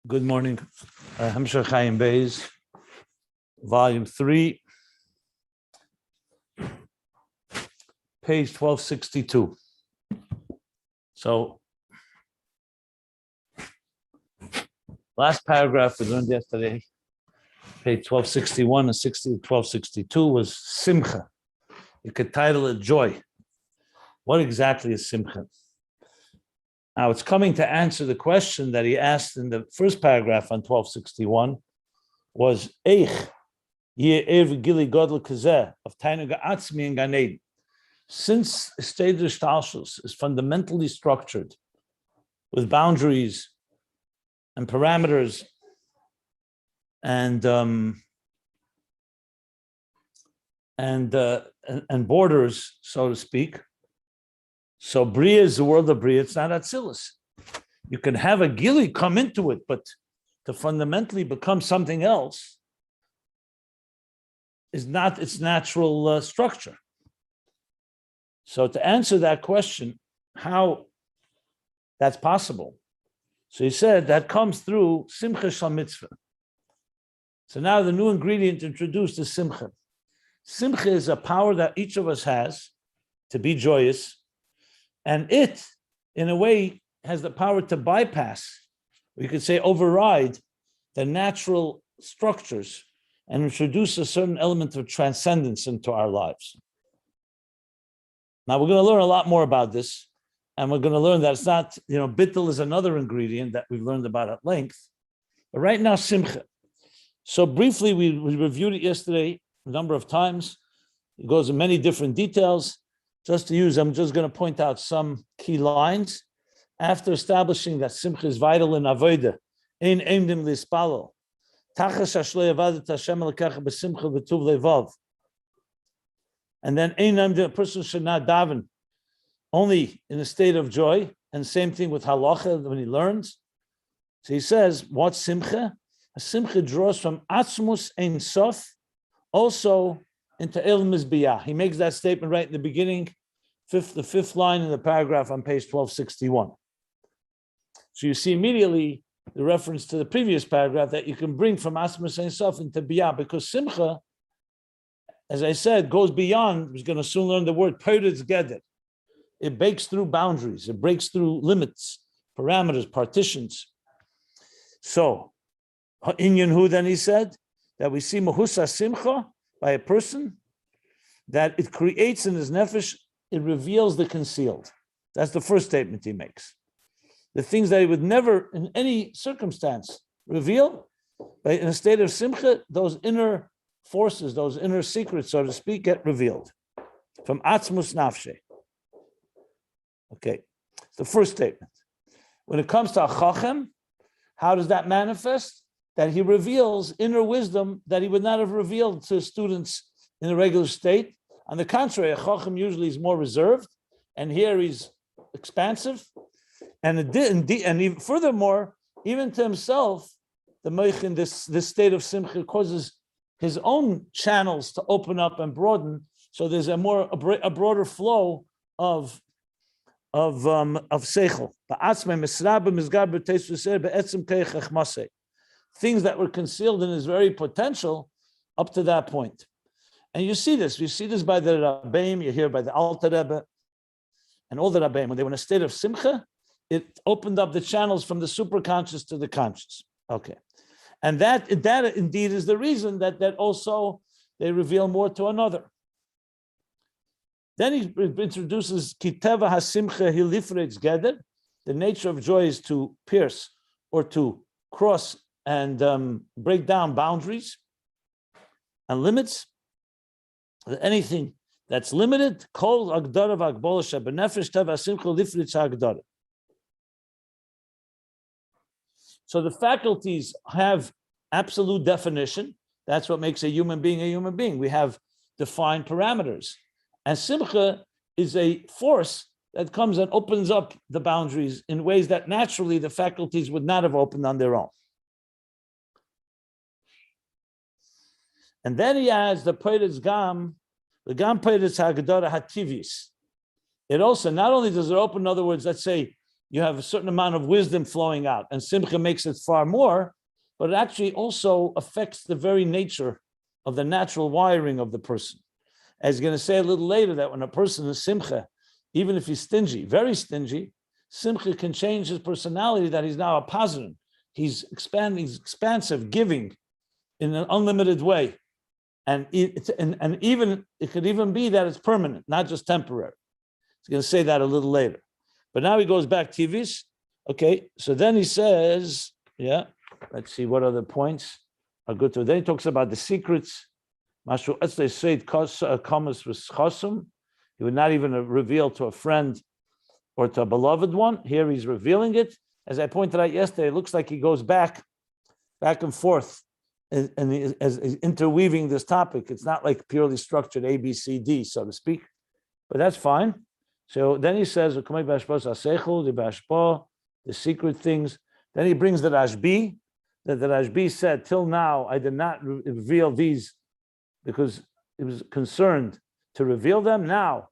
Good morning. Ayin Beis, Volume 3, page 1262. So, last paragraph we learned yesterday, page 1261 and 1262 was Simcha. You could title it Joy. What exactly is Simcha? Now, it's coming to answer the question that he asked in the first paragraph on 1261 was Eich Ye Ev Gili Godel Kazeh of Tainaga Atzmi and Gan Eden. Since Seder Hishtalshilus is fundamentally structured with boundaries and parameters and borders, so to speak. So Bria is the world of Bria, it's not Atzilus. You can have a Gili come into it, but to fundamentally become something else is not its natural structure. So to answer that question, how that's possible. So he said that comes through Simcha Shal Mitzvah. So now the new ingredient introduced is Simcha. Simcha is a power that each of us has to be joyous. And it, in a way, has the power to bypass, we could say override, the natural structures and introduce a certain element of transcendence into our lives. Now, we're going to learn a lot more about this, and we're going to learn that it's not, bittul is another ingredient that we've learned about at length. But right now, Simcha. So briefly, we reviewed it yesterday a number of times. It goes in many different details. Just to use, I'm just going to point out some key lines. After establishing that Simcha is vital in Avodah, ein emdim lispalo, tachas ashlei avadat Hashem lekach b'simcha v'tuv levav, and then ein emdim, a person should not daven only in a state of joy, and same thing with halacha when he learns. So he says, what's Simcha? A Simcha draws from atzmus ein sof, also into El Mizbiyah. He makes that statement right in the beginning, the fifth line in the paragraph on page 1261. So you see immediately the reference to the previous paragraph that you can bring from Asmas Ein Sof into Biyah, because Simcha, as I said, goes beyond. We're going to soon learn the word Peretz Geder. It breaks through boundaries. It breaks through limits, parameters, partitions. So, Inyan Hu, then he said, that we see Mahusa Simcha by a person, that it creates in his nefesh, it reveals the concealed. That's the first statement he makes. The things that he would never, in any circumstance, reveal, but in a state of simcha, those inner forces, those inner secrets, so to speak, get revealed. From atzmus nafshe. Okay, the first statement. When it comes to a chachem, how does that manifest? That he reveals inner wisdom that he would not have revealed to students in a regular state. On the contrary, a chacham usually is more reserved, and here he's expansive. And furthermore, even to himself, the moich in this state of simcha causes his own channels to open up and broaden. So there's a broader flow of seichel. Things that were concealed in his very potential up to that point. And you see this by the Rabbeim, you hear by the Alter Rebbe, and all the Rabbeim. When they were in a state of simcha, it opened up the channels from the superconscious to the conscious. Okay. And that indeed is the reason that also they reveal more to another. Then he introduces Kiteva HaSimcha Hilifretz Geder. The nature of joy is to pierce or to cross and break down boundaries and limits. Anything that's limited, kol agdara v'agbola shebenefesh teva simcha lifritz hagdara. So the faculties have absolute definition. That's what makes a human being a human being. We have defined parameters. And simcha is a force that comes and opens up the boundaries in ways that naturally the faculties would not have opened on their own. And then he adds the Peretz Gam, the Gam Peretz Hagdara Hativis. It also, not only does it open, in other words, let's say, you have a certain amount of wisdom flowing out, and simcha makes it far more, but it actually also affects the very nature of the natural wiring of the person. As he's going to say a little later, that when a person is simcha, even if he's stingy, very stingy, simcha can change his personality, that he's now a positive. He's expanding, he's expansive, giving in an unlimited way. And even it could even be that it's permanent, not just temporary. He's going to say that a little later. But now he goes back to Tivis. Okay, so then he says, let's see what other points are good to. Then he talks about the secrets. He would not even reveal to a friend or to a beloved one. Here he's revealing it. As I pointed out yesterday, it looks like he goes back and forth, and as interweaving this topic. It's not like purely structured A, B, C, D, so to speak. But that's fine. So then he says, the secret things. Then he brings the Rashbi, that the Rashbi said, till now I did not reveal these because he was concerned to reveal them. Now,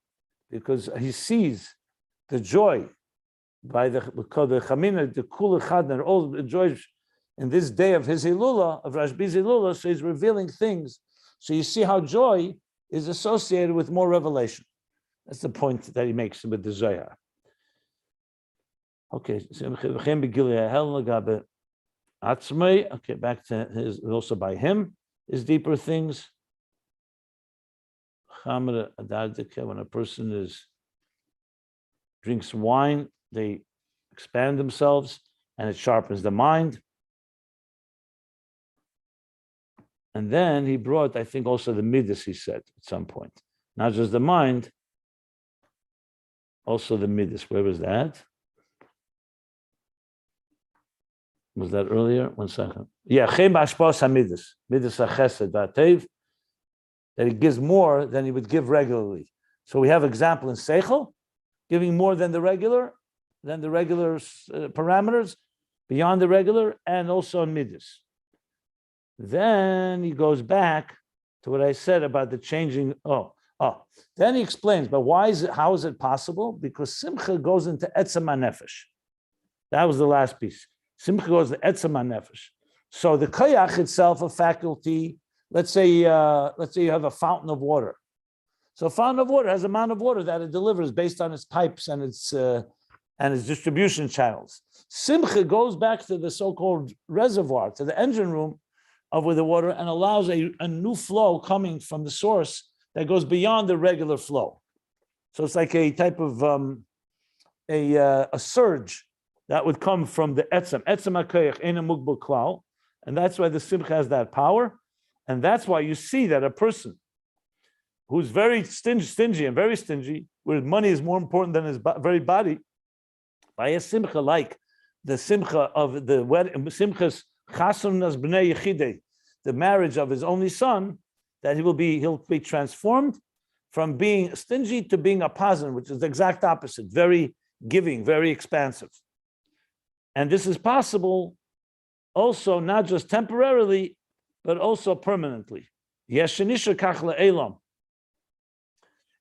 because he sees the joy by the Chamina, the Kula Chadner, all the joy in this day of his Hilula, of Rashbi's Hilula, so he's revealing things. So you see how joy is associated with more revelation. That's the point that he makes with the Zohar. Okay, okay, back to his, also by him, his deeper things. When a person drinks wine, they expand themselves and it sharpens the mind. And then he brought, I think, also the midas, he said at some point. Not just the mind, also the midas. Where was that? Was that earlier? 1 second. Yeah, chem b'ashpos hamidas, midas hachesed v'atev, that he gives more than he would give regularly. So we have example in seichel, giving more than the regular parameters, beyond the regular, and also in midas. Then he goes back to what I said about the changing. Then he explains, but why is it? How is it possible? Because simcha goes into etzem hanefesh. That was the last piece. Simcha goes to etzem hanefesh. So the koyach itself, a faculty. Let's say you have a fountain of water. So a fountain of water has an amount of water that it delivers based on its pipes and its distribution channels. Simcha goes back to the so-called reservoir, to the engine room with the water, and allows a new flow coming from the source that goes beyond the regular flow. So it's like a type of a surge that would come from the etzem hakoyach ein mugbal klal, and that's why the simcha has that power, and that's why you see that a person who's very stingy, where money is more important than his very body, by a simcha like the simcha of the wedding, simchas chasrunas b'nei yechidei, the marriage of his only son, that he'll be transformed from being stingy to being a positive, which is the exact opposite, very giving, very expansive. And this is possible also not just temporarily, but also permanently. Yeshenisha kach le'elam.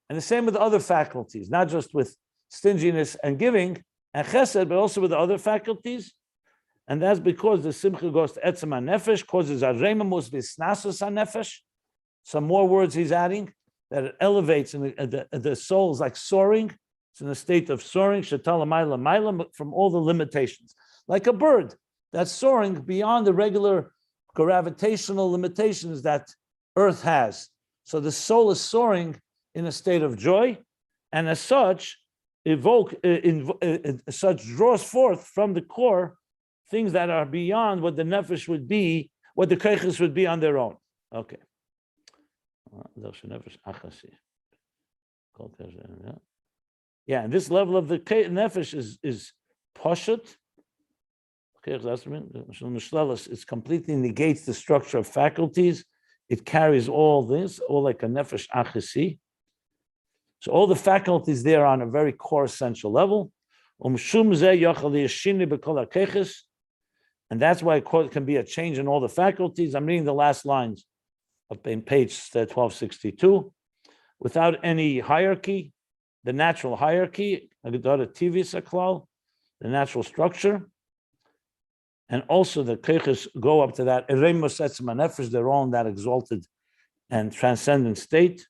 And the same with the other faculties, not just with stinginess and giving and chesed, but also with the other faculties. And that's because the simcha goes to etzem hanefesh, causes a reimamus v'snasus hanefesh. Some more words he's adding, that it elevates, and the soul is like soaring. It's in a state of soaring, shetala maila maila, from all the limitations. Like a bird that's soaring beyond the regular gravitational limitations that Earth has. So the soul is soaring in a state of joy, and as such, such draws forth from the core things that are beyond what the nefesh would be, what the keiches would be on their own. Okay. Yeah, and this level of the nefesh is pashut. It completely negates the structure of faculties. It carries all this, all like a nefesh achasi. So all the faculties there are on a very core essential level. And that's why it can be a change in all the faculties. I'm reading the last lines of page 1262. Without any hierarchy, the natural hierarchy, the the natural structure, and also the keiches go up to that eremus etzem hanefesh, they're all in that exalted and transcendent state.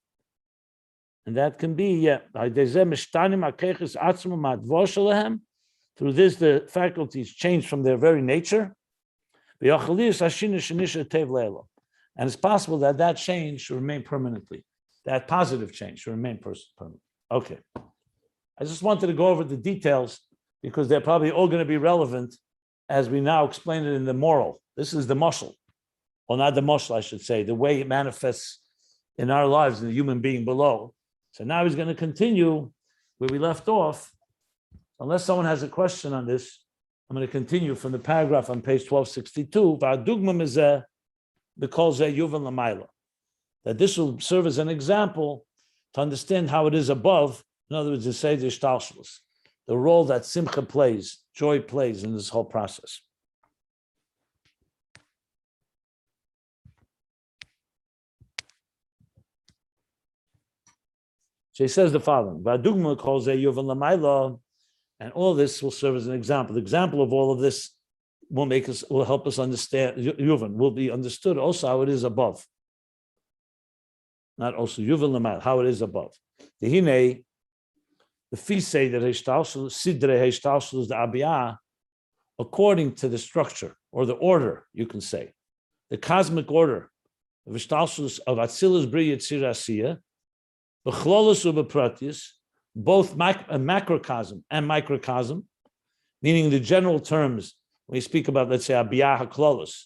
And that can be, through this, the faculties change from their very nature. And it's possible that that change should remain permanently. That positive change should remain permanent. Okay. I just wanted to go over the details because they're probably all going to be relevant as we now explain it in the moral. This is the mashal, or not the mashal, I should say, the way it manifests in our lives, in the human being below. So now he's going to continue where we left off. Unless someone has a question on this, I'm going to continue from the paragraph on page 1262. That this will serve as an example to understand how it is above. In other words, the Seder Hishtalshilus, the role that simcha plays, joy plays in this whole process. So he says the following: and all this will serve as an example. The example of all of this will help us understand. Yuvan will be understood also how it is above. Not also Yuvan Lamal, how it is above. The Hine, the feast say that Hishtalshilus, Sidre Hishtalshilus the Abiyah, according to the structure or the order, you can say, the cosmic order of Hishtalshilus of Atzilus Bri Yitzir Asiyah, B'chlolus u'b'pratis, both macrocosm and microcosm, meaning the general terms. When we speak about, let's say, Abiyah HaKlolus,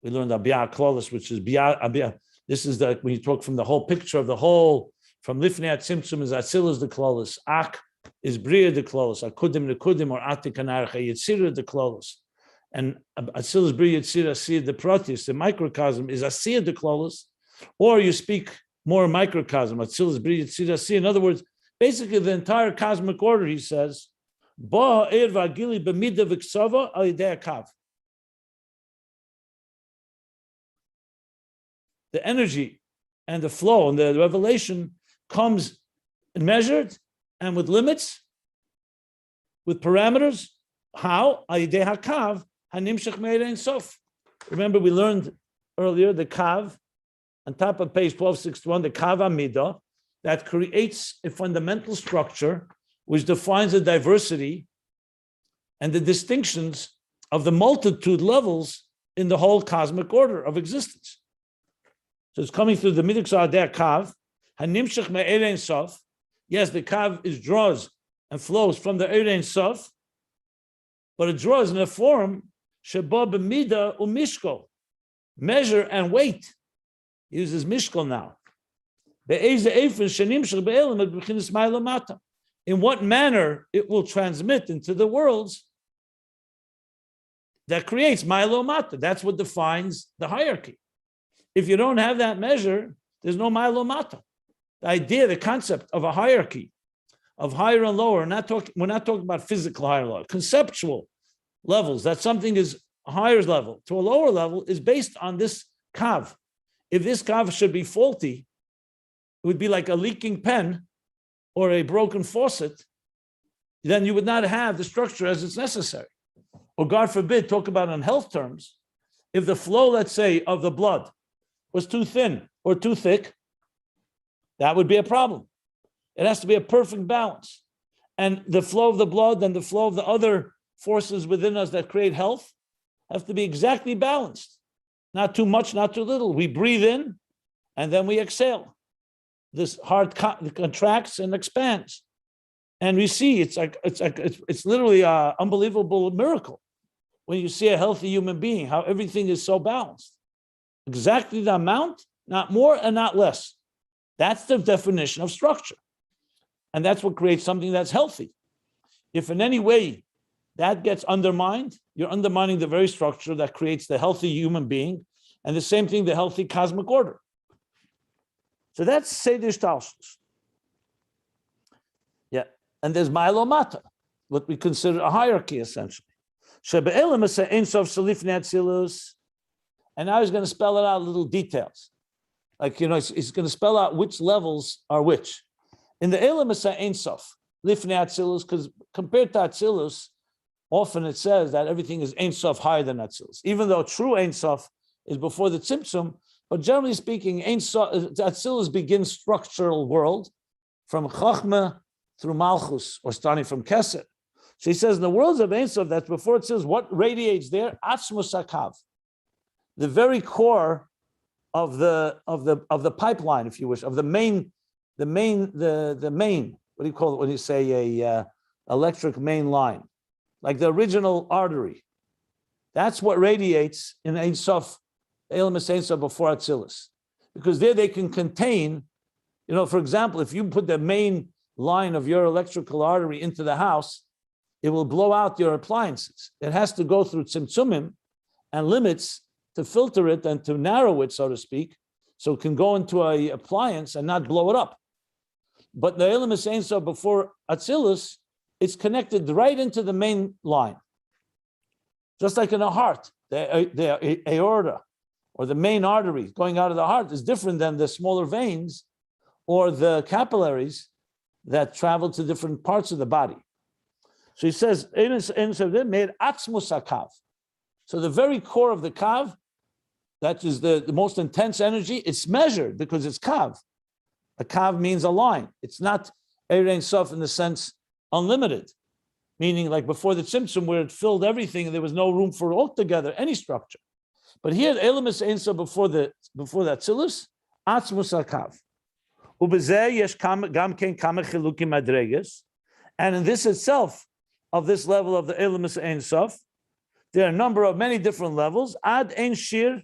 we learned Abiyah HaKlolus, which is Abiyah. This is the when you talk from the whole picture of the whole, from Lifnei Atzimtzum is Atzilus the Klolus, Ak is Bria the Klolus, Akudim the Kudim, or Atik Anarcha Yitzira the Klolus, and Atzilus Bria Yitzira Asiyah the Pratis, the microcosm is Asiyah the Klolus, or you speak more microcosm, Atzilus Bria Yitzira Asiyah. In other words, basically the entire cosmic order, he says, Ba Er Vagili B'Mida V'Ksava Al Yidei HaKav. The energy and the flow and the revelation comes measured and with limits, with parameters. How? Ayidei hakav hanimshach me'erein sof. Remember, we learned earlier the kav on top of page 1261, the kav amida that creates a fundamental structure which defines the diversity and the distinctions of the multitude levels in the whole cosmic order of existence. So it's coming through the midik sa'adeh kav, hanimshach me'erein sof. Yes, the kav draws and flows from the erein sof, but it draws in a form sheba b'mida u'mishkol, measure and weight. He uses mishkol now. In what manner it will transmit into the worlds that creates milo mata. That's what defines the hierarchy. If you don't have that measure, there's no milo mata. The idea, the concept of a hierarchy, of higher and lower, we're not talking about physical higher and lower, conceptual levels, that something is a higher level to a lower level is based on this kav. If this kav should be faulty, it would be like a leaking pen or a broken faucet, then you would not have the structure as it's necessary. Or God forbid, talk about on health terms, if the flow, let's say, of the blood was too thin or too thick, that would be a problem. It has to be a perfect balance. And the flow of the blood and the flow of the other forces within us that create health have to be exactly balanced. Not too much, not too little. We breathe in and then we exhale. This heart contracts and expands. And we see it's literally an unbelievable miracle when you see a healthy human being, how everything is so balanced. Exactly the amount, not more and not less. That's the definition of structure. And that's what creates something that's healthy. If in any way that gets undermined, you're undermining the very structure that creates the healthy human being, and the same thing, the healthy cosmic order. So that's Seder Hishtalshilus. Yeah, and there's Milo Mata, what we consider a hierarchy, essentially. And now he's going to spell it out little details. Like, he's going to spell out which levels are which. In the Elam Esa Ein Sof, Lifnei Atzilus, because compared to Atzilus, often it says that everything is Ein Sof higher than Atzilus, even though true Ein Sof is before the Tzimtzum. But generally speaking, Atzilus begins structural world from Chachma through Malchus, or starting from Keser. So he says, in the worlds of Ein Sof, that's before it says what radiates there, Atzmus HaKav, the very core of the pipeline, if you wish, of the main. What do you call it when you say a electric main line, like the original artery? That's what radiates in Ein Sof, Elemis Ein Sof before Atzilus, because there they can contain. For example, if you put the main line of your electrical artery into the house, it will blow out your appliances. It has to go through tzimtzumim and limits to filter it and to narrow it, so to speak, so it can go into an appliance and not blow it up. But the Elemis Ein Sof before Atzilus, it's connected right into the main line. Just like in a heart, the aorta or the main artery going out of the heart is different than the smaller veins or the capillaries that travel to different parts of the body. So he says, made atzmus hakav. So the very core of the kav, that is the most intense energy, it's measured because it's kav. A kav means a line. It's not Ein Sof in the sense unlimited, meaning like before the Tzimtzum where it filled everything and there was no room for altogether any structure. But here, Elemis Ein Sof before the Atzilus, atzmus hakav. And in this itself, of this level of the Elemis Ein Sof, there are a number of many different levels. Ad Ein Shir,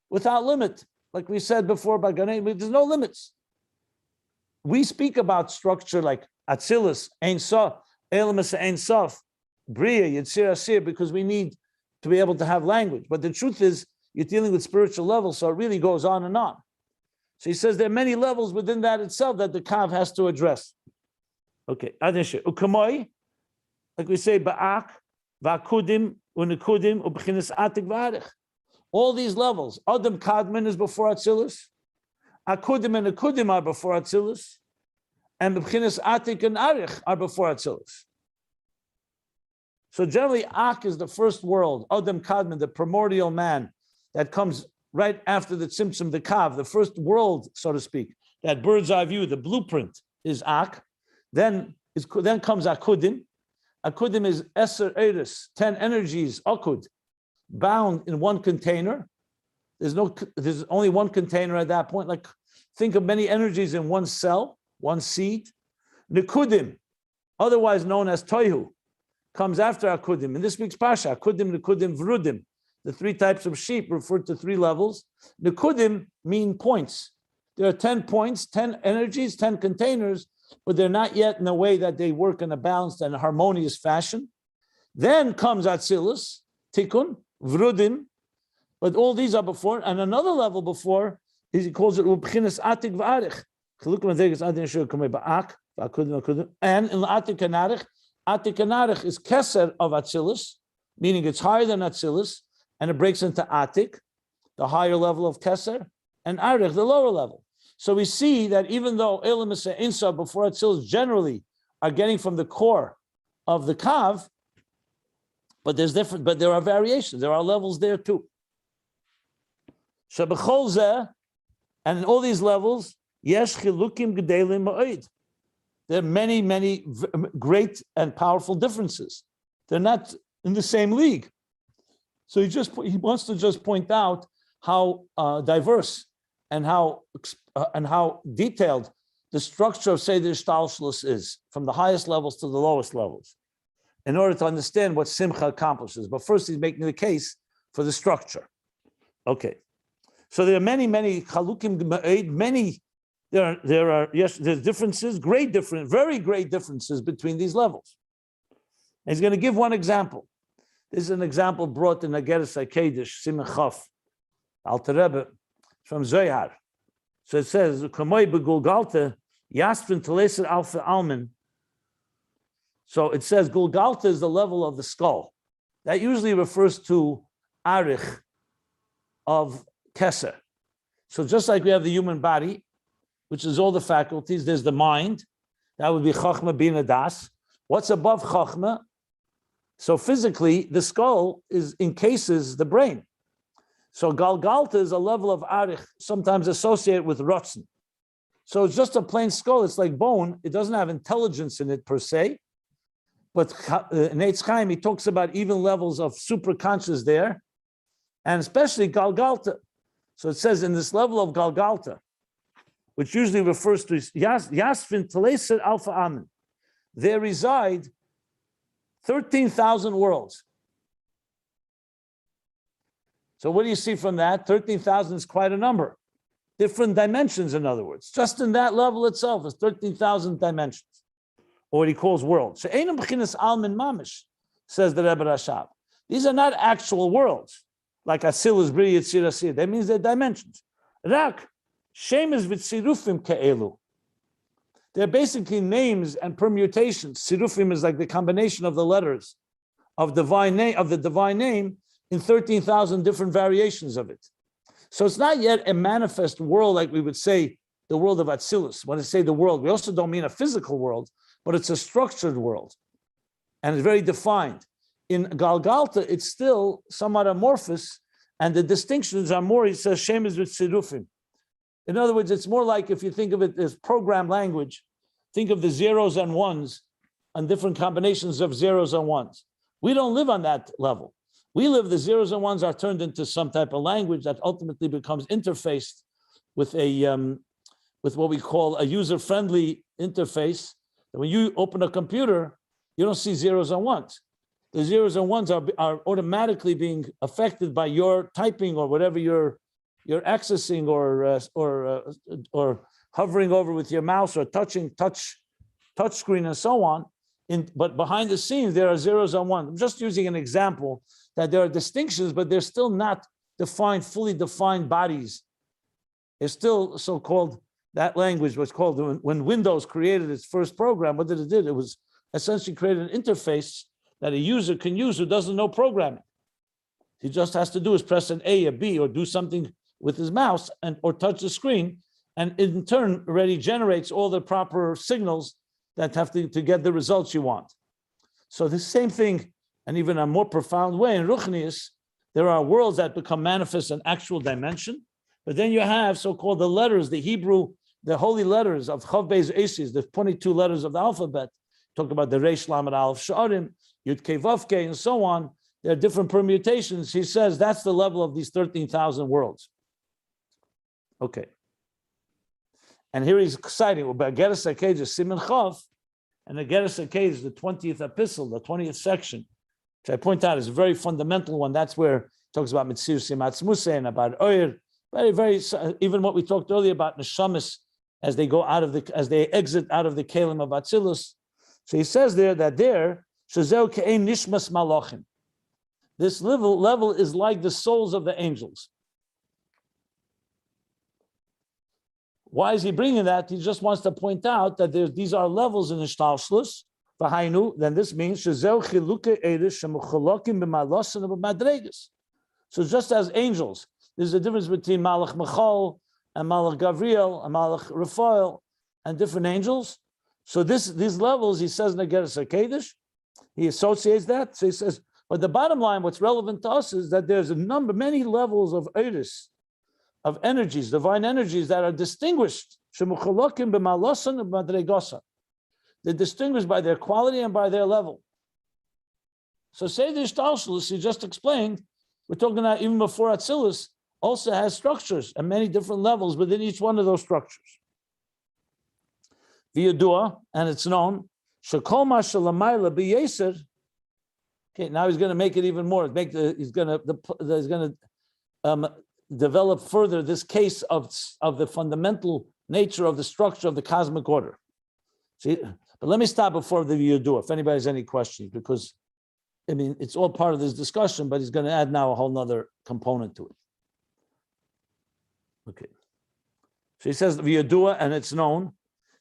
without limit. Like we said before by Ganei, there's no limits. We speak about structure like Atzilus, Ein Sof, Elemis Ein Sof, Bria, Yitzir Asir, because we need to be able to have language. But the truth is, you're dealing with spiritual levels, so it really goes on and on. So he says there are many levels within that itself that the Kav has to address. Okay, Ukamoi, like we say, Ba'ak, Va'kudim, Unikudim, Ubchinis Atik V'arich. All these levels, Adam Kadman is before Atzilus, Akudim and Akudim are before Atzilus, and Ubchinis Atik and Arich are before Atzilus. So generally, Ak is the first world, Adam Kadman, the primordial man that comes right after the Tzimtzum, the Kav, the first world, so to speak, that bird's eye view, the blueprint is Ak. Then comes Akudim. Akudim is Eser Eris, 10 energies, Akud, bound in one container. There's only one container at that point. Like think of many energies in one cell, one seed. Nikudim, otherwise known as Toihu, comes after Akudim. In this week's Pasha, Akudim, Nikudim, Vrudim, the three types of sheep referred to three levels. Nikudim mean points. There are 10 points, 10 energies, 10 containers, but they're not yet in a way that they work in a balanced and harmonious fashion. Then comes Atzilus, Tikkun, Vrudim, but all these are before, and another level before, he calls it Ubchinis Atik V'arich. And in Atik and Arich is Keser of Atzilus, meaning it's higher than Atzilus, and it breaks into Atik, the higher level of Keser, and Arich, the lower level. So we see that even though Elemis Ein Sof before Atzilus generally are getting from the core of the Kav, but there are variations. There are levels there too. Shebechol zeh, and in all these levels, yesh chilukim gedelim ma'od. There are many, many great and powerful differences. They're not in the same league. So he wants to just point out how diverse and how detailed the structure of Seder Hishtalshilus is, from the highest levels to the lowest levels, in order to understand what Simcha accomplishes. But first, he's making the case for the structure. Okay, so there are many chalukim, there's differences, very great differences between these levels. And he's going to give one example. This is an example brought in Ageres HaKedesh, Simon Chaf, Alter Rebbe, from Zohar. So it says, "Kamoi begulgalte yasfin teleser alfa almin." So it says Gulgalta is the level of the skull. That usually refers to Arich of Keser. So just like we have the human body, which is all the faculties, there's the mind. That would be Chachma Bina Das. What's above Chachma? So physically, the skull encases the brain. So Galgalta is a level of arich, sometimes associated with rotzen. So it's just a plain skull. It's like bone. It doesn't have intelligence in it per se. But in Eitz Chaim, he talks about even levels of superconscious there, and especially Galgalta. So it says in this level of Galgalta, which usually refers to Yasfin Teleser Alpha Amen, there reside 13,000 worlds. So what do you see from that? 13,000 is quite a number. Different dimensions, in other words. Just in that level itself is 13,000 dimensions, or what he calls worlds. Says the Rebbe Rashab. These are not actual worlds, like Atzilus, Bri, Yitzir, Asir. That means they're dimensions. Rak, Shemesh v'tzirufim ke'elu. They're basically names and permutations. Sirufim is like the combination of the letters of the divine name in 13,000 different variations of it. So it's not yet a manifest world like we would say the world of Atzilus. When I say the world, we also don't mean a physical world, but it's a structured world. And it's very defined. In Galgalta, it's still somewhat amorphous, and the distinctions are more, he says, Shemesh v'tzirufim. In other words, it's more like, if you think of it as program language, think of the zeros and ones and different combinations of zeros and ones. We don't live on that level. We live, the zeros and ones are turned into some type of language that ultimately becomes interfaced with with what we call a user-friendly interface. And when you open a computer, you don't see zeros and ones. The zeros and ones are automatically being affected by your typing or whatever you're accessing or hovering over with your mouse or touch screen and so on. But behind the scenes, there are zeros and ones. I'm just using an example that there are distinctions, but they're still not defined, fully defined bodies. It's still so-called, that language was called, when Windows created its first program, what did it do? It was essentially created an interface that a user can use who doesn't know programming. He just has to do is press an A, a B, or do something with his mouse or touch the screen, and in turn already generates all the proper signals that have to get the results you want. So the same thing, and even a more profound way, in Ruchnius, there are worlds that become manifest in actual dimension, but then you have so-called the letters, the Hebrew, the holy letters of Chav Beis Esis, the 22 letters of the alphabet. Talk about the Reish Lamed Aleph Sha'arim, Yud Kei Vav Kei, and so on. There are different permutations. He says that's the level of these 13,000 worlds. Okay. And here he's exciting about Geras HaKedah, Siman Chav, and the Geras HaKedah, the 20th epistle, the 20th section, which I point out is a very fundamental one. That's where it talks about Mitzir Simatzmuse and about Oyer. Very, even what we talked earlier about Neshamis as they exit out of the Kalim of Atzilus. So he says there that Shezeu Ke'ein Nishmas Malachim. This level is like the souls of the angels. Why is he bringing that? He just wants to point out that these are levels in Hishtalshilus. Then this means so just as angels, there's a difference between Malach Michal and Malach Gavriel and Malach Raphael and different angels. So these levels, he says in the Geras HaKedah, he associates that. So he says, but the bottom line, what's relevant to us is that there's many levels of Eiris, of energies, divine energies that are distinguished. They're distinguished by their quality and by their level. So say the Hishtalshilus, he just explained, we're talking about even before Atzilus, also has structures and many different levels within each one of those structures. V'yadua, and it's known, Shekol ma shelamayla b'yeser. Okay, now he's going to make it even more. He's going to develop further this case of the fundamental nature of the structure of the cosmic order. See, but let me stop before the Yudua, if anybody has any questions, because I mean it's all part of this discussion, but he's going to add now a whole nother component to it. Okay. So he says the Yudua, and it's known,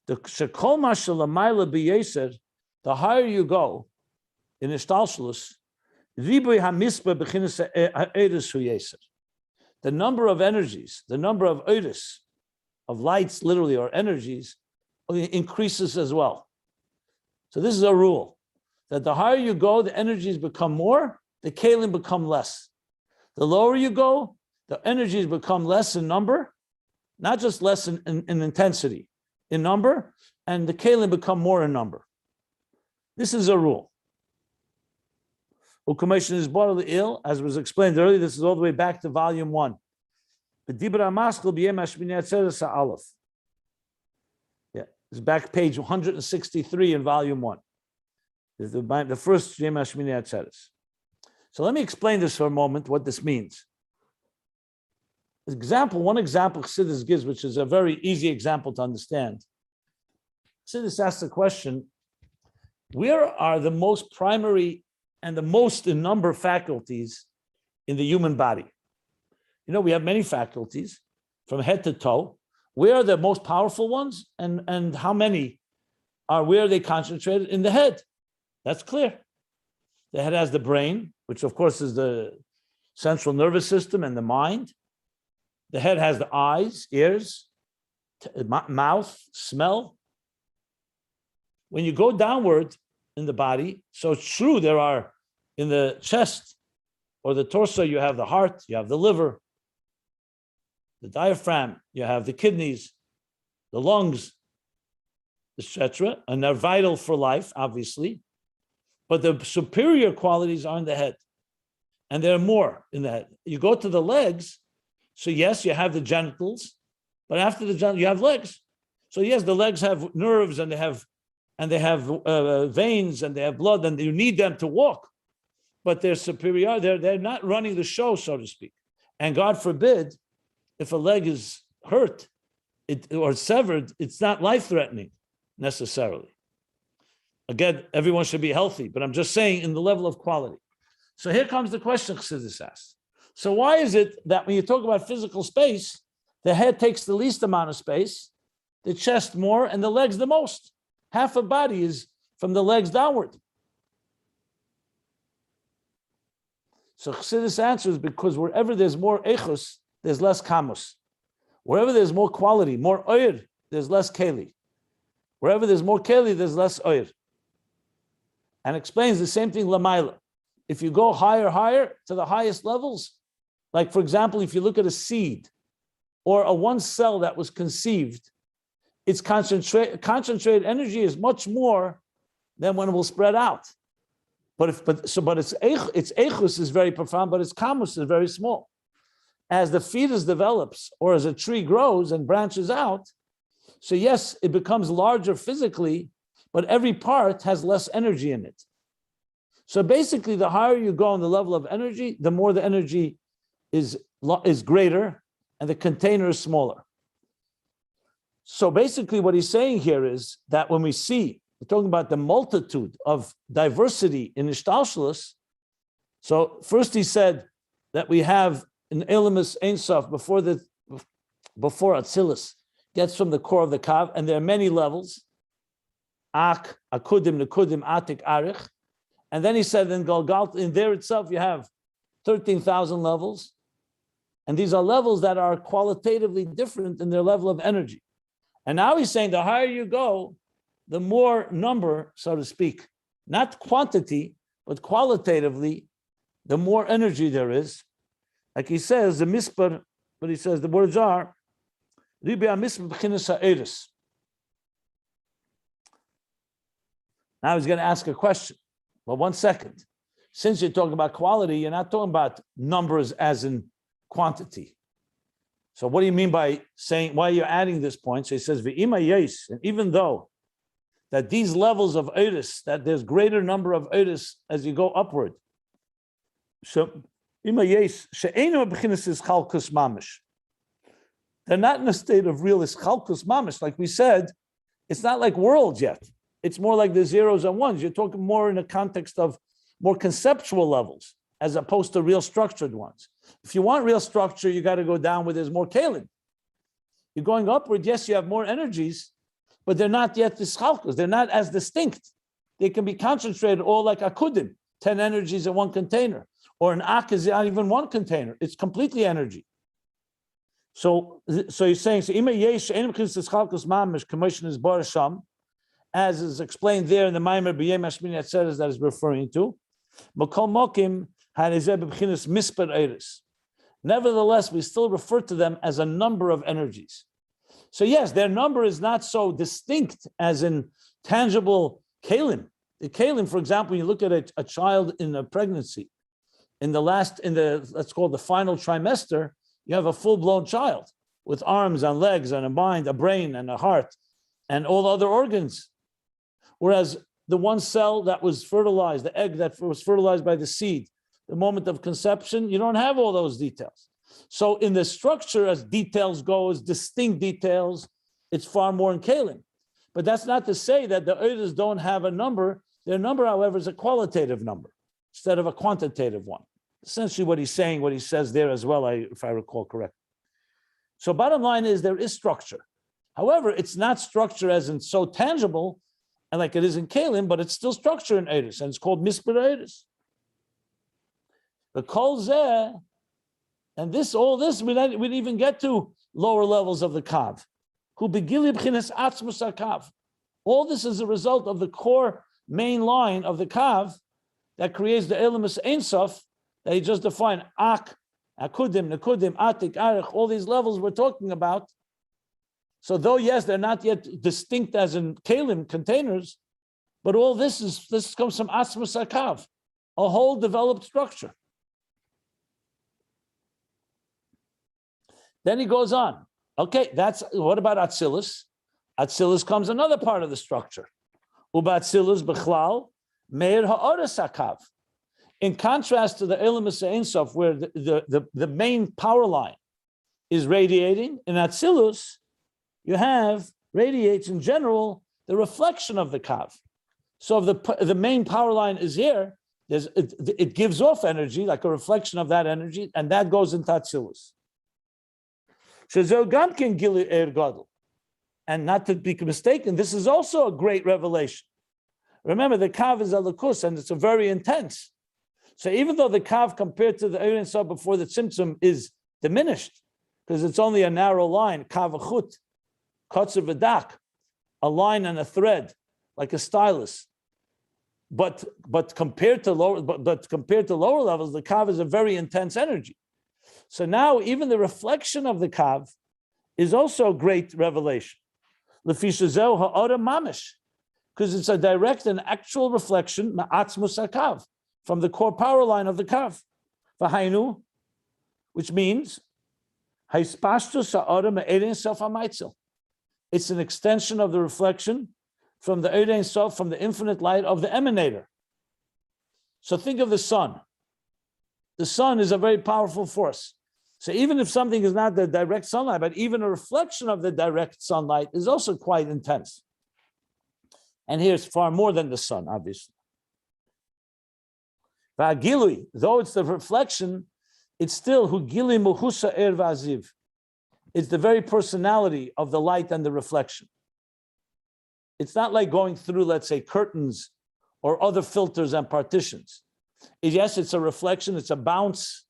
the Shekol Mashalamayla B'Yeser, the higher you go in Hishtalshilus, the number of energies, the number of Eiris, of lights literally, or energies, increases as well. So this is a rule. that the higher you go, the energies become more, the kalim become less. The lower you go, the energies become less in number, not just less in intensity, in number, and the kalim become more in number. This is a rule. Ukameshin is bodily ill, as was explained earlier. This is all the way back to volume 1. Yeah, it's back page 163 in volume 1. Is the first Yema Shmini Atzeres. So let me explain this for a moment, what this means. One example Chassidus gives, which is a very easy example to understand. Chassidus asks the question, where are the most primary and the most in number faculties in the human body? You know, we have many faculties from head to toe. Where are the most powerful ones, and how many where are they concentrated? In the head. That's clear. The head has the brain, which of course is the central nervous system and the mind. The head has the eyes, ears, mouth, smell. When you go downward in the body, so it's true there are in the chest or the torso, you have the heart, you have the liver, the diaphragm, you have the kidneys, the lungs, etc., and they're vital for life, obviously. But the superior qualities are in the head, and there are more in the head. You go to the legs, so yes, you have the genitals, but after the genitals, you have legs. So yes, the legs have nerves, and they have veins, and they have blood, and you need them to walk. But they're superior. They're not running the show, so to speak. And God forbid, if a leg is hurt or severed, it's not life-threatening necessarily. Again, everyone should be healthy, but I'm just saying in the level of quality. So here comes the question Chassidus asks. So why is it that when you talk about physical space, the head takes the least amount of space, the chest more, and the legs the most? Half a body is from the legs downward. So Chassidus answers, because wherever there's more echus, there's less kamus. Wherever there's more quality, more oir, there's less keli. Wherever there's more keli, there's less oir. And explains the same thing lamaila. If you go higher to the highest levels, like for example, if you look at a seed or a one cell that was conceived, its concentrated energy is much more than when it will spread out. But its echus is very profound, but its kamus is very small. As the fetus develops, or as a tree grows and branches out, so yes, it becomes larger physically, but every part has less energy in it. So basically, the higher you go on the level of energy, the more the energy is greater, and the container is smaller. So basically, what he's saying here is that when we're talking about the multitude of diversity in Hishtalshilus. So first he said that we have an Elamus Ein Sof before Atzilus gets from the core of the Kav, and there are many levels. Ak, Akudim, Nekudim, Atik, Arich. And then he said in Galgal, in there itself, you have 13,000 levels. And these are levels that are qualitatively different in their level of energy. And now he's saying the higher you go, the more number, so to speak, not quantity, but qualitatively, the more energy there is. Like he says, the mispar, but he says the words are, Ribi ha-mispar b'chinas ha'eris. Now he's going to ask a question. Well, 1 second. Since you're talking about quality, you're not talking about numbers as in quantity. So what do you mean by saying, why are you adding this point? So he says, V'ima yes, and even though that these levels of Eris, that there's greater number of Eris as you go upward. So, Ima yes, she'enu b'chinas Hishtalshilus mamish. They're not in a state of real Hishtalshilus mamish. Like we said, it's not like worlds yet. It's more like the zeros and ones. You're talking more in a context of more conceptual levels, as opposed to real structured ones. If you want real structure, you got to go down where there's more kalim. You're going upward, yes, you have more energies, but they're not yet Hishtalshilus. They're not as distinct. They can be concentrated all like akudim, 10 energies in one container. Or an ak is not even one container. It's completely energy. So he's saying, so ima yesh she'enim b'chinas Hishtalshilus mamish commission is barasham, as is explained there in the Maimer B'Yem Hashmini Atzeres that is referring to. Mokol Mokim Harizeh B'Bchinas Misper Eiris. Nevertheless, we still refer to them as a number of energies. So yes, their number is not so distinct as in tangible kalim. The kalim, for example, you look at a child in a pregnancy, let's call it the final trimester, you have a full-blown child with arms and legs and a mind, a brain and a heart and all other organs. Whereas the one cell that was fertilized, the egg that was fertilized by the seed, the moment of conception, you don't have all those details. So in the structure, as details go, as distinct details, it's far more in kalim. But that's not to say that the oidas don't have a number. Their number, however, is a qualitative number instead of a quantitative one. Essentially what he's saying, what he says there as well, if I recall correctly. So bottom line is there is structure. However, it's not structure as in so tangible, and like it is in kalim, but it's still structure in oidas, and it's called misper oidas. The kol zeh, and all this, we didn't even get to lower levels of the kav. Who begili b'chinas atzmus hakav. All this is a result of the core main line of the kav that creates the elemus ein sof that he just defined. Ak, akudim, nekudim, atik, arich, all these levels we're talking about. So though, yes, they're not yet distinct as in kalim containers, but all this comes from atzmus hakav, a whole developed structure. Then he goes on. Okay, what about Atzilus? Atzilus comes another part of the structure. Uba Atzilus b'chlal meir ha'oras hakav. In contrast to the elemus ein sof, where the main power line is radiating, in Atzilus, you have radiates in general the reflection of the kav. So if the main power line is here, it gives off energy, like a reflection of that energy, and that goes into Atzilus. And not to be mistaken, this is also a great revelation. Remember, the kav is a lakus, and it's a very intense. So even though the kav compared to the Ein Sof before the tzimtzum is diminished, because it's only a narrow line, kav achut, kotzer v'dak, a line and a thread, like a stylus. But compared to lower levels, the kav is a very intense energy. So now even the reflection of the kav is also a great revelation. Because it's a direct and actual reflection from the core power line of the kav. Which means it's an extension of the reflection from the Ein Sof, from the infinite light of the emanator. So think of the sun. The sun is a very powerful force. So even if something is not the direct sunlight, but even a reflection of the direct sunlight is also quite intense. And here's far more than the sun, obviously. Va'gilui, though it's the reflection, it's still hu gili muhusa er v'aziv. It's the very personality of the light and the reflection. It's not like going through, let's say, curtains or other filters and partitions. Yes, it's a reflection, it's a bounce,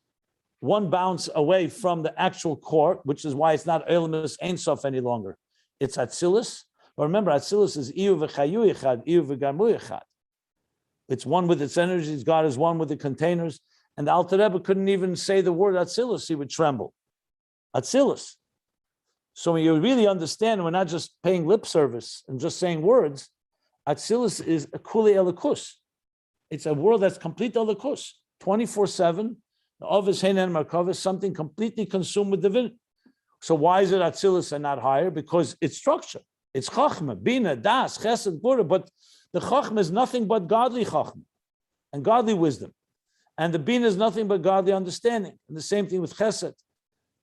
one bounce away from the actual core, which is why it's not elemus ein sof any longer. It's Atzilus. But remember, Atzilus is Iyu v'chayu echad, Iyu v'gamu echad. It's one with its energies. God is one with the containers. And the Alter Rebbe couldn't even say the word Atzilus, he would tremble. Atzilus. So when you really understand, we're not just paying lip service and just saying words, Atzilus is a kuli elikus. It's a world that's complete elikus, 24/7. The ovis heinen markavis, something completely consumed with divinity. So why is it Atzilus and not higher? Because it's structure. It's chachma, bina, das, chesed, bura. But the chachma is nothing but godly chachma and godly wisdom, and the bina is nothing but godly understanding. And the same thing with chesed,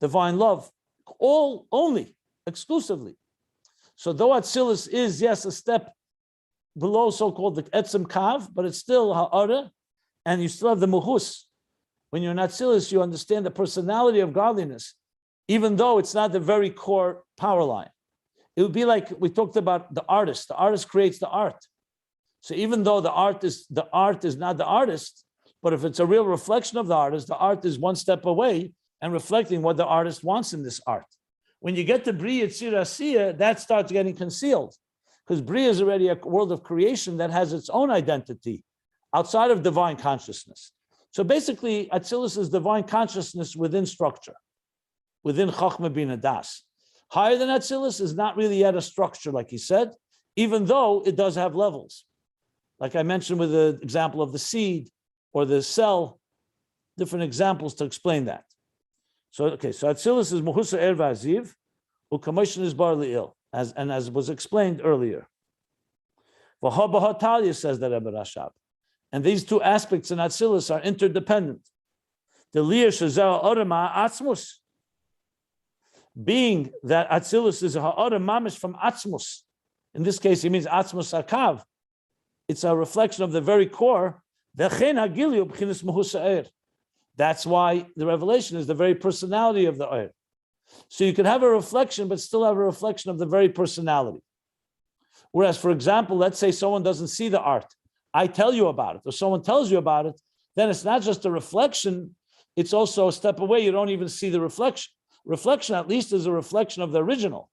divine love, all only exclusively. So though Atzilus is yes a step below so-called the etzem kav, but it's still ha'ara, and you still have the muhus. When you're in Atzilus, you understand the personality of godliness, even though it's not the very core power line. It would be like we talked about the artist. The artist creates the art. So even though the art is not the artist, but if it's a real reflection of the art is one step away and reflecting what the artist wants in this art. When you get to Bri Yitzir Asiya, that starts getting concealed, because Bria is already a world of creation that has its own identity outside of divine consciousness. So basically, Atzilus is divine consciousness within structure, within Chochmah Bina Das. Higher than Atzilus is not really yet a structure, like he said, even though it does have levels. Like I mentioned with the example of the seed or the cell, different examples to explain that. So Atzilus is Muhusa Er V'Aziv, U'Kamoshin is Bar Li'il, as was explained earlier. V'Ha Talia, says the Rebbe Rashab. And these two aspects in Atzilus are interdependent. The Liyah Shazal Orama Atzmus, being that Atzilus is a Ha'ara Mamish from Atzmus. In this case, he means Atzmus Akav. It's a reflection of the very core. That's why the revelation is the very personality of the Oir. So you can have a reflection, but still have a reflection of the very personality. Whereas, for example, let's say someone doesn't see the art. I tell you about it, or someone tells you about it, then it's not just a reflection, it's also a step away. You don't even see the reflection. Reflection, at least, is a reflection of the original.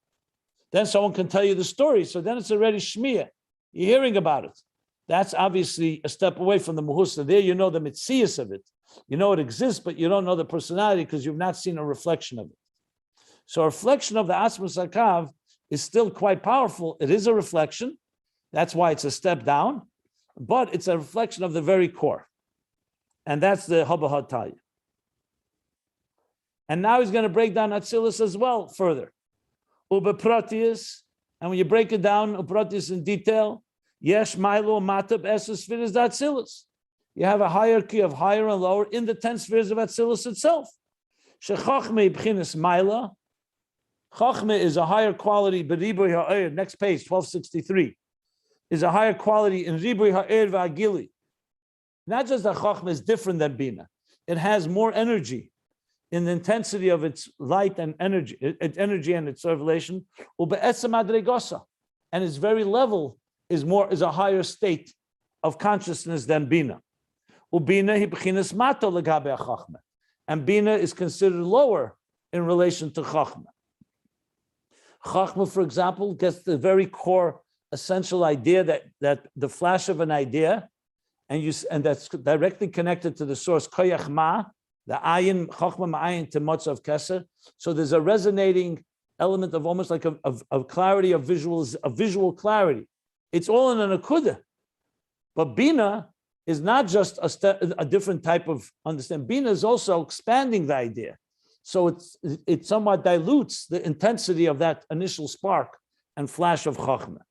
Then someone can tell you the story, so then it's already shmiyah. You're hearing about it. That's obviously a step away from the muhusa. There you know the mitzias of it. You know it exists, but you don't know the personality because you've not seen a reflection of it. So a reflection of the Asmas Akav is still quite powerful. It is a reflection. That's why it's a step down, but it's a reflection of the very core. And that's the Habahad Talya. And now he's going to break down Atzilus as well further. Ubepratius, and when you break it down, Ubepratius in detail, Yesh Milo Matab Eses Spheres Atzilus. You have a hierarchy of higher and lower in the 10 spheres of Atzilus itself. Shechachme B'chinas Maila. Chachme is a higher quality, B'ribuy Ha'er, next page, 1263, is a higher quality in Ribuy Ha'er V'Agili. Not just that Chachme is different than Bina. It has more energy in the intensity of its light and energy, and its revelation. And its very level is a higher state of consciousness than Bina. And Bina is considered lower in relation to Chachma. Chachma, for example, gets the very core essential idea that the flash of an idea, and that's directly connected to the source Koyach Ma, the Ayin, Chachma Ma'ayin to Motzav Keser. So there's a resonating element of almost like a clarity of visuals, a visual clarity. It's all in an akudah. But Bina is not just a different type of understanding. Bina is also expanding the idea. So it somewhat dilutes the intensity of that initial spark and flash of Chachma.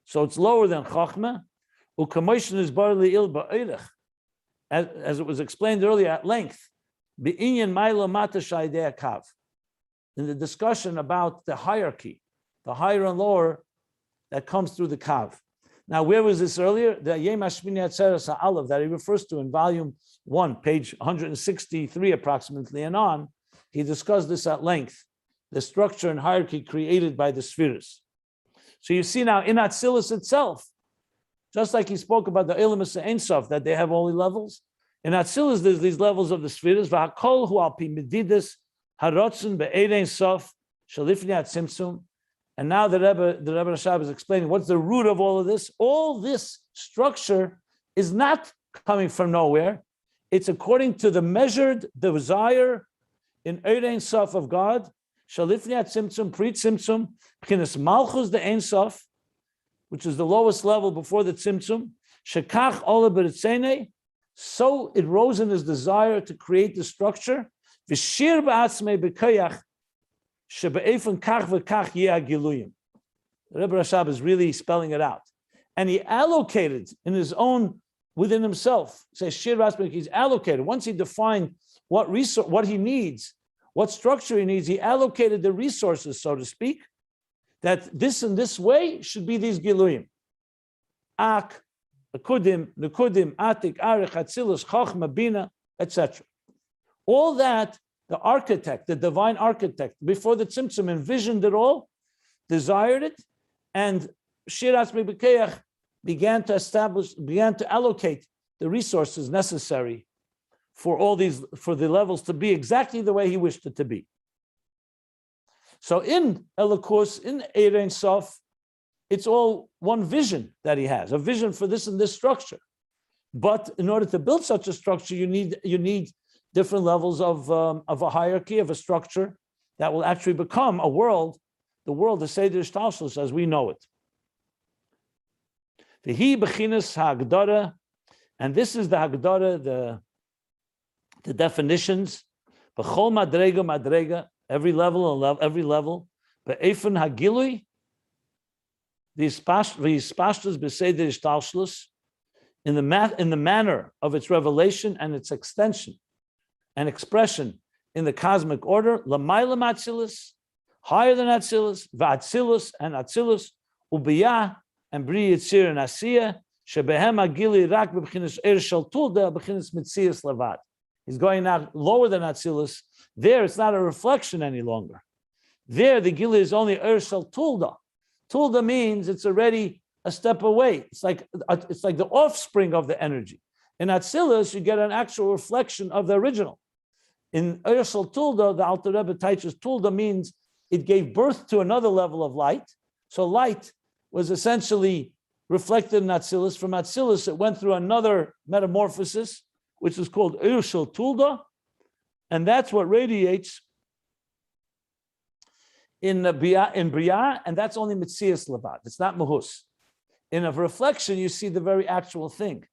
So it's lower than Chachma. U'kamoishin is bar li'il ba'irech. As it was explained earlier at length, in the discussion about the hierarchy, the higher and lower that comes through the kav. Now, where was this earlier? The Yem Hashmini Atzeres Ha'alav that he refers to in volume 1, page 163 approximately and on, he discussed this at length, the structure and hierarchy created by the spheres. So you see now in Atzilus itself, just like he spoke about the Elamus Ein Sof, that they have only levels, in Atzilus, there's these levels of the spheres. V'hakol hu al pi medidus harotzen be'erein sof shalifnei atzimtzum. And now the Rebbe Rashab is explaining what's the root of all of this. All this structure is not coming from nowhere. It's according to the measured desire in erein sof of God. Shalifnei atzimtzum pre tzimtzum b'chinas malchus the ein sof, which is the lowest level before the tzimtzum. Shekach ola b'ritzenei. So it rose in his desire to create the structure. V'shir ba'atzmei b'koyach shebe'efon kach v'kach yeh giluyim. The Rebbe Rashab is really spelling it out. And he allocated in his own, within himself, says shir ba'atzmei, he's allocated. Once he defined what he needs, what structure he needs, he allocated the resources, so to speak, that this in this way should be these giluyim. Ak, Kudim, Nukudim, Atik, Arich, Atzilus, Chachma, Bina, etc. All that, the architect, the divine architect, before the Tzimtzum envisioned it all, desired it, and Shir Atzmei B'Keach began to allocate the resources necessary for all these, for the levels to be exactly the way he wished it to be. So in Elokus, in Erein Sof, it's all one vision that he has, a vision for this and this structure. But in order to build such a structure, you need different levels of a hierarchy, of a structure that will actually become a world, the world of Seder Hishtalshilus as we know it. V'hi bechinas ha'agdara, and this is the hagdara, the definitions. B'chol madrega, every level. Be'efen hagilui, v'yispashtus b'Seder Hishtalshilus, in the manner of its revelation and its extension and expression in the cosmic order, l'mayla atzilus, higher than atzilus, v'atzilus and atzilus, ubiyah and bri yitzir and asiya, shebehem agili rak b'b'chinas er shel tulda b'chinas mitzias levad. He's going now lower than atzilus. There, it's not a reflection any longer. There, the gili is only er shel tulda. Tulda means it's already a step away. It's like the offspring of the energy. In Atzilus, you get an actual reflection of the original. In Urshal Tulda, the Alter Rebbe teaches Tulda means it gave birth to another level of light. So light was essentially reflected in Atzilus. From Atzilus, it went through another metamorphosis, which is called Urshal Tulda, and that's what radiates in Bria, and that's only Mitzias Levad. It's not Mahus. In a reflection, you see the very actual thing.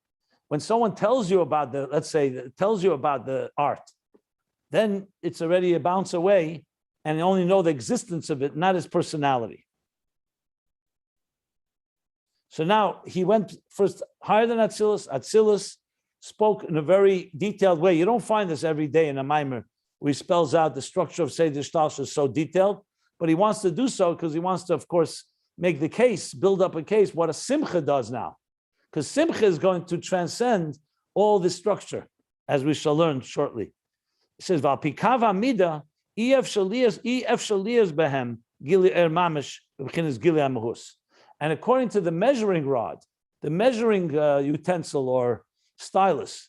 When someone tells you about the art, then it's already a bounce away, and you only know the existence of it, not his personality. So now he went first higher than Atzilus. Atzilus spoke in a very detailed way. You don't find this every day in a Maimer where he spells out the structure of Seder Hishtalshilus so detailed, but he wants to do so because he wants to, of course, make the case, build up a case, what a simcha does now. Because simcha is going to transcend all this structure, as we shall learn shortly. It says, V'alpikav mida, ef shaliyas behem, gili mamish, b'chinas gili amahus. And according to the measuring rod, the measuring utensil or stylus,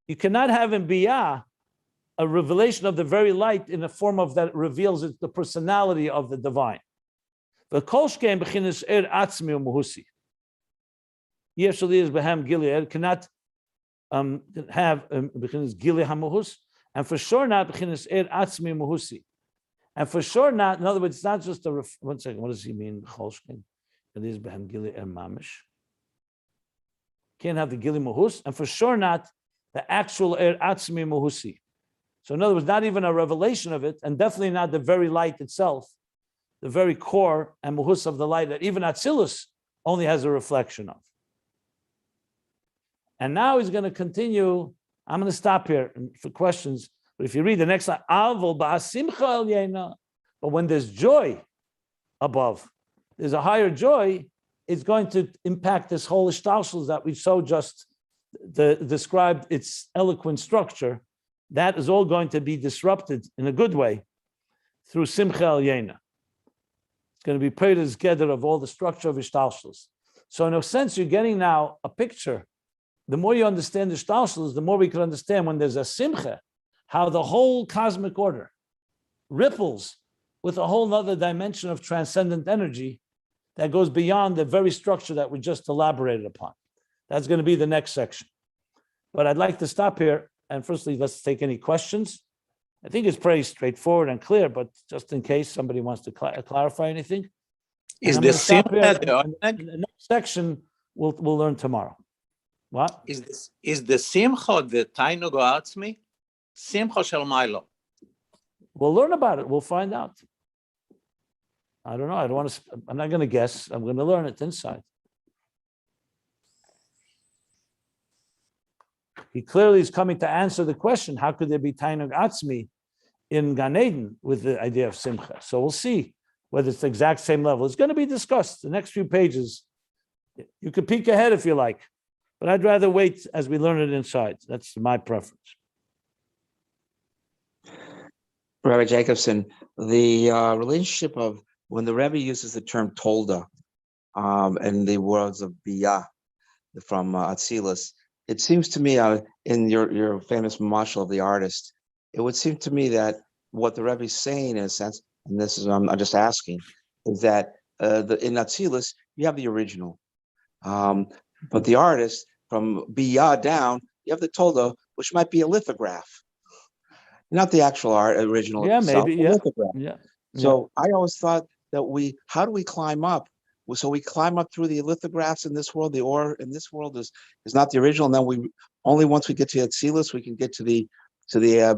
you cannot have in biyah a revelation of the very light in a form of that reveals the personality of the divine. The kolshkein b'chinas atzmi umuhusi. Yef shaliyas behem gili cannot have b'chinas gili hamuhus, and for sure not b'chinas atzmi umuhusi, and for sure not. In other words, it's not just a. One second, what does he mean? Kolshkein shaliyas behem gili mamish. Can't have the gili muhus, and for sure not the actual atzmi muhusi. So in other words, not even a revelation of it, and definitely not the very light itself, the very core and muhus of the light that even Atzilus only has a reflection of. And now he's going to continue. I'm going to stop here for questions. But if you read the next line, but when there's joy above, there's a higher joy, it's going to impact this whole Hishtalshilus that we so just described its eloquent structure. That is all going to be disrupted in a good way through Simcha Elyena. It's going to be paid as together of all the structure of Hishtalshilus. So in a sense, you're getting now a picture. The more you understand Hishtalshilus, the more we can understand when there's a Simcha, how the whole cosmic order ripples with a whole other dimension of transcendent energy that goes beyond the very structure that we just elaborated upon. That's going to be the next section. But I'd like to stop here. And firstly, let's take any questions. I think it's pretty straightforward and clear, but just in case somebody wants to clarify anything. Is the simcha the next section we'll learn tomorrow. What? Is the simcha the tainug atzmi? Simcha shel Milo. We'll learn about it. We'll find out. I don't know. I'm not going to guess. I'm going to learn it inside. He clearly is coming to answer the question, how could there be Tainug Atzmi in Gan Eden with the idea of Simcha? So we'll see whether it's the exact same level. It's going to be discussed. The next few pages, you could peek ahead if you like, but I'd rather wait as we learn it inside. That's my preference. Rabbi Jacobson, the relationship of when the Rebbe uses the term Tolda and the words of Biyah from Atzilus, it seems to me, in your famous marshal of the artist, it would seem to me that what the Rebbe is saying, in a sense, and this is I'm just asking, is that in Atzilus you have the original. But the artist, from Biyah down, you have the Tolda, which might be a lithograph. Not the actual art original Yeah, itself, maybe. a Yeah. lithograph. Yeah. So I always thought that how do we climb up? Well, so we climb up through the lithographs in this world. The ore in this world is not the original. And then we only once we get to Atzilus, we can get to the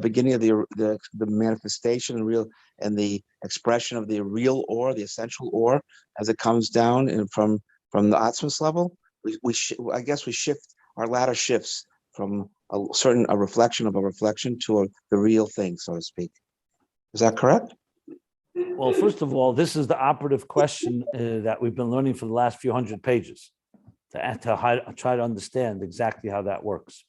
beginning of the manifestation and the expression of the real ore, the essential ore, as it comes down and from the Atzmus level. I guess we shift, our ladder shifts from a reflection of a reflection to the real thing, so to speak. Is that correct? Well, first of all, this is the operative question that we've been learning for the last few hundred pages to try to understand exactly how that works.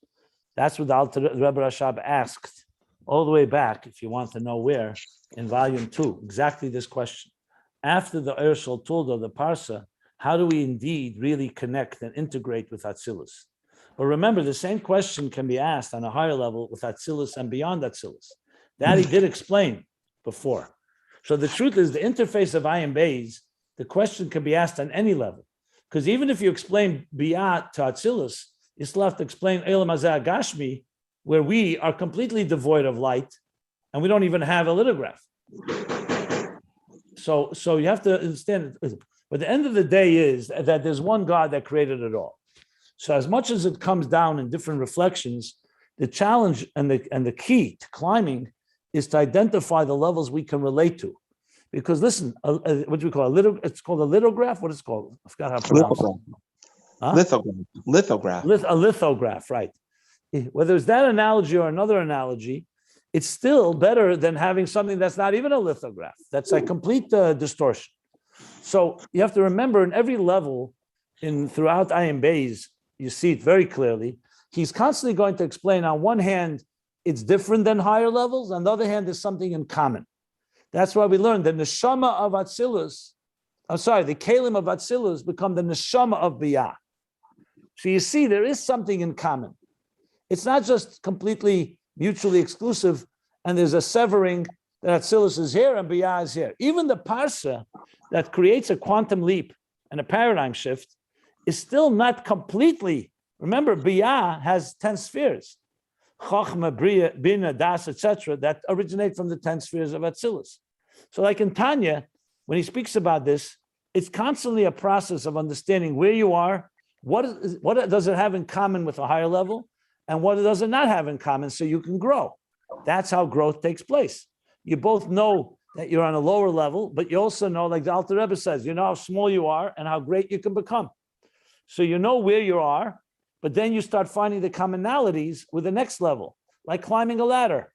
That's what the Rebbe Rashab asked all the way back, if you want to know where, in volume 2, exactly this question. After the Ershel Tulda, the Parsa, how do we indeed really connect and integrate with Atzilus? But remember, the same question can be asked on a higher level with Atzilus and beyond Atzilus. That he did explain before. So the truth is, the interface of Ayin Beis, the question can be asked on any level. Because even if you explain Biyah to Atzilus, you still have to explain Elam Hazeh Gashmi, where we are completely devoid of light, and we don't even have a lithograph. So you have to understand, but the end of the day is that there's one God that created it all. So as much as it comes down in different reflections, the challenge and the key to climbing is to identify the levels we can relate to. Because listen, what do we call it? It's called a lithograph. What is it called? I forgot how to pronounce it. Huh? Lithograph. A lithograph, right. Whether it's that analogy or another analogy, it's still better than having something that's not even a lithograph. That's a complete distortion. So you have to remember, in every level, throughout Ayin Beis, you see it very clearly. He's constantly going to explain, on one hand, it's different than higher levels. On the other hand, there's something in common. That's why we learned the neshama of Atzilus, the kelim of Atzilus become the neshama of Biyah. So you see, there is something in common. It's not just completely mutually exclusive, and there's a severing that Atzilus is here and Biyah is here. Even the parsa that creates a quantum leap and a paradigm shift is still not completely. Remember, Biyah has 10 spheres. Chochmah, Bria, Bina, Das, etc., that originate from the 10 spheres of Atzilus. So like in Tanya, when he speaks about this, it's constantly a process of understanding where you are, what does it have in common with a higher level, and what does it not have in common, so you can grow. That's how growth takes place. You both know that you're on a lower level, but you also know, like the Alter Rebbe says, you know how small you are and how great you can become. So you know where you are, but then you start finding the commonalities with the next level, like climbing a ladder.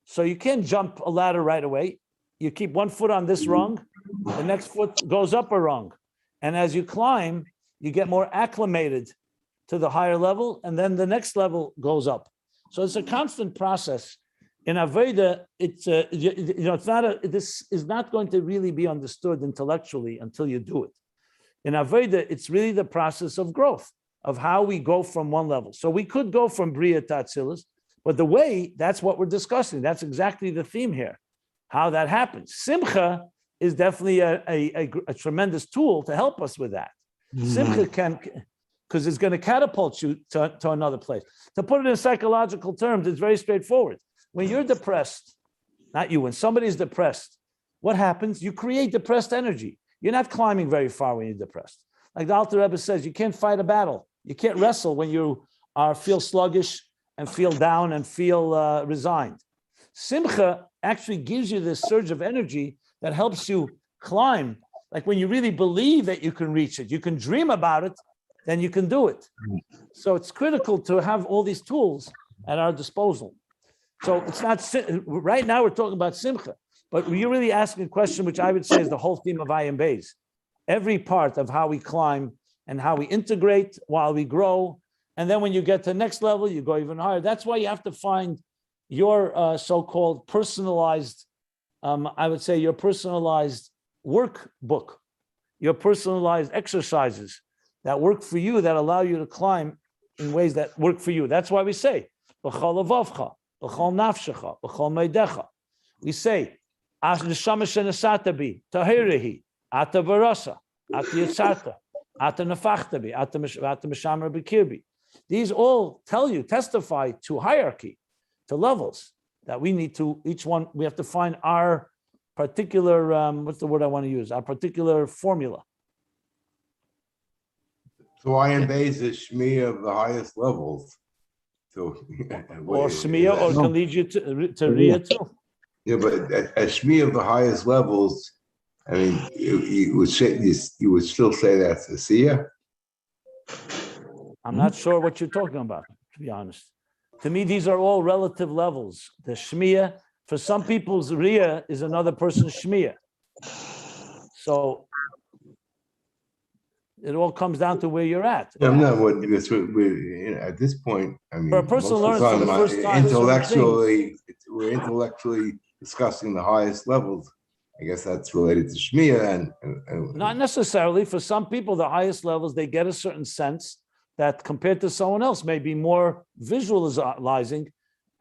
So you can't jump a ladder right away. You keep one foot on this rung, the next foot goes up a rung. And as you climb, you get more acclimated to the higher level, and then the next level goes up. So it's a constant process. In Aveda, it's this is not going to really be understood intellectually until you do it. In Aveda, it's really the process of growth, of how we go from one level. So we could go from Bria to Atzilus, but the way, that's what we're discussing. That's exactly the theme here, how that happens. Simcha is definitely a tremendous tool to help us with that. Simcha can, because it's going to catapult you to another place. To put it in psychological terms, it's very straightforward. When you're depressed, not you, when somebody's depressed, what happens? You create depressed energy. You're not climbing very far when you're depressed. Like the Alter Rebbe says, you can't fight a battle. You can't wrestle when you feel sluggish and feel down and feel resigned. Simcha actually gives you this surge of energy that helps you climb. Like when you really believe that you can reach it, you can dream about it, then you can do it. So it's critical to have all these tools at our disposal. So it's not, right now we're talking about Simcha, but you're really asking a question which I would say is the whole theme of Ayin Beis. Every part of how we climb and how we integrate while we grow. And then when you get to the next level, you go even higher. That's why you have to find your so-called personalized, I would say your personalized workbook, your personalized exercises that work for you, that allow you to climb in ways that work for you. That's why we say, B'chol levavcha, b'chol nafshecha, b'chol meidecha. We say, Neshama shenesata bi, tahirehi, ata barasa, ata yitzarta. These all testify to hierarchy, to levels that we need to, each one, we have to find our particular, what's the word I want to use? Our particular formula. So Ayin Beis is Shmi of the highest levels. So, Or Shmiya, or can lead you to Riyah too. yeah, but a Shmi of the highest levels, I mean, you would still say that's a Siyah? I'm not sure what you're talking about, to be honest. To me, these are all relative levels. The Shmiya, for some people's Riyah is another person's Shmiya. So it all comes down to where you're at. Yeah, I'm not what because we're at this point. I mean, For a person most learns of for the the time, first time we're intellectually discussing the highest levels. I guess that's related to Shmiya and Not necessarily. For some people, the highest levels, they get a certain sense that compared to someone else may be more visualizing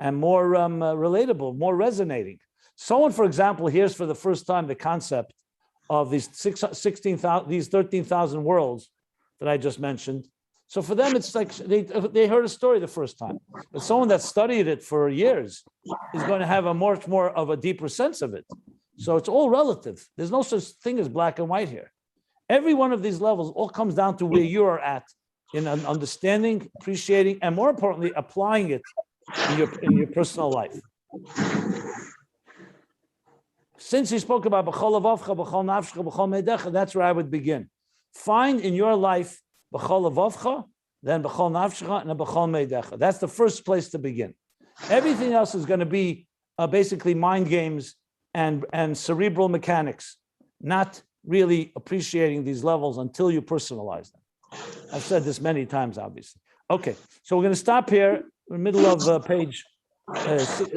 and more relatable, more resonating. Someone, for example, hears for the first time the concept of these 13,000 worlds that I just mentioned. So for them, it's like they heard a story the first time. But someone that studied it for years is going to have a much more of a deeper sense of it. So it's all relative. There's no such thing as black and white here. Every one of these levels all comes down to where you are at in understanding, appreciating, and more importantly, applying it in your personal life. Since he spoke about b'chol avavcha, b'chol nafshcha, b'chol meidecha, that's where I would begin. Find in your life b'chol avavcha, then b'chol nafshcha, and then b'chol meidecha. That's the first place to begin. Everything else is going to be basically mind games and cerebral mechanics, not really appreciating these levels until you personalize them. I've said this many times, obviously. Okay, so we're going to stop here in the middle of page